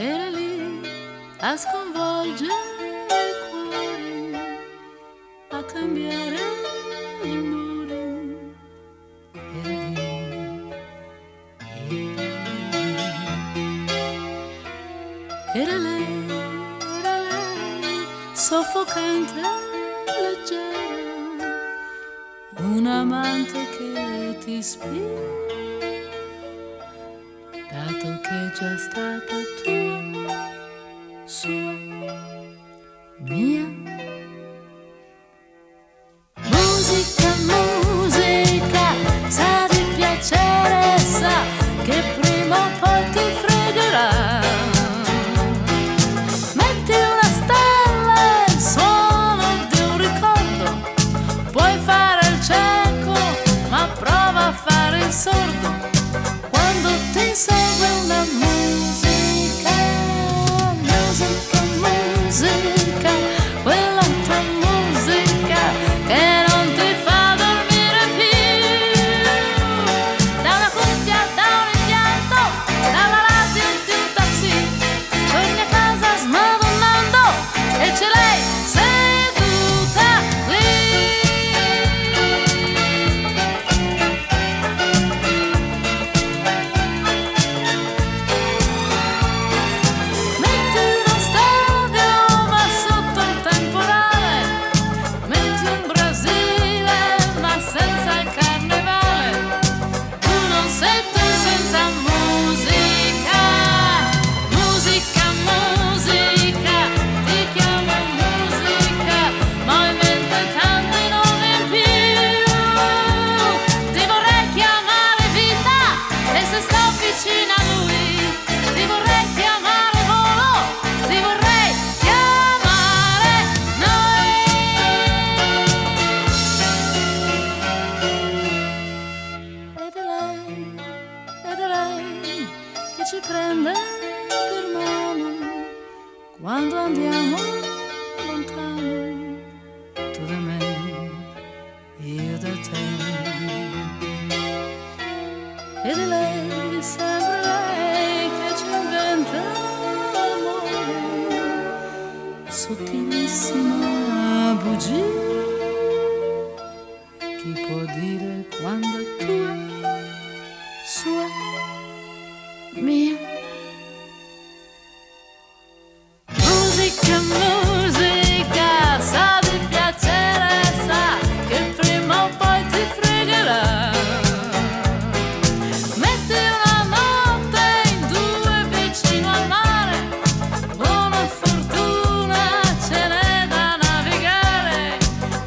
Era lì a sconvolgere il cuore, a cambiare l'umore. Era lei, soffocante, leggera, un amante che ti ispira, dato che è già stata tua, sua, mia. Musica, musica, sa di piacere, sa che prima o poi ti fregherà. Metti una stella, il suono di un ricordo, puoi fare il cieco, ma prova a fare il sordo quando ti segue una musica, musica, musica, quella tua musica che non ti fa dormire più. Da una cuffia, da un impianto, dalla radio di un taxi, torni a casa smadonnando e c'è lei seduta lì. Metti uno stadio ma sotto il temporale, metti un Brasile ma senza il carnevale. Tu non sei tu senza musica, musica, musica, ti chiamo musica, ma ho in mente tanti nomi in più. Ti vorrei chiamare vita e se sto vicino a lui ti vorrei chiamare volo, ti vorrei chiamare noi. Ed è lei che ci prende per mano quando andiamo lontano, tu da me, io da te. Ed è lei, sempre lei, che ci inventa l'amore, sottilissima bugia. Chi può dire quando è tua, sua, mia? Musica, musica, sa di piacere, sa che prima o poi ti fregherà. Metti una notte in due vicino al mare, buona fortuna ce n'è da navigare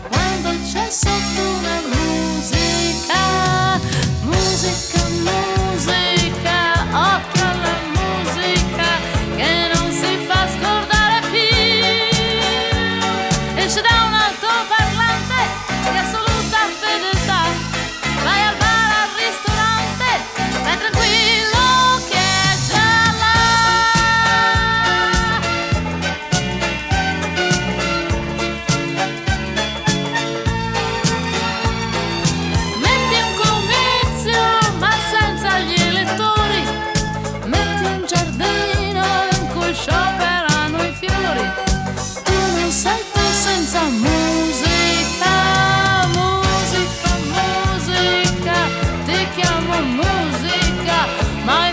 quando c'è sotto una musica, musica, musica, occhio alla musica che non si fa scordare più. Esce da un altoparlante di assoluta fedeltà, vai al bar, al ristorante, stai tranquillo che è già là. Metti un comizio ma senza gli elettori, metti un giardino in cui scioperano i fiori. Tu non sei tu senza musica, musica, musica, ti chiamo musica, ma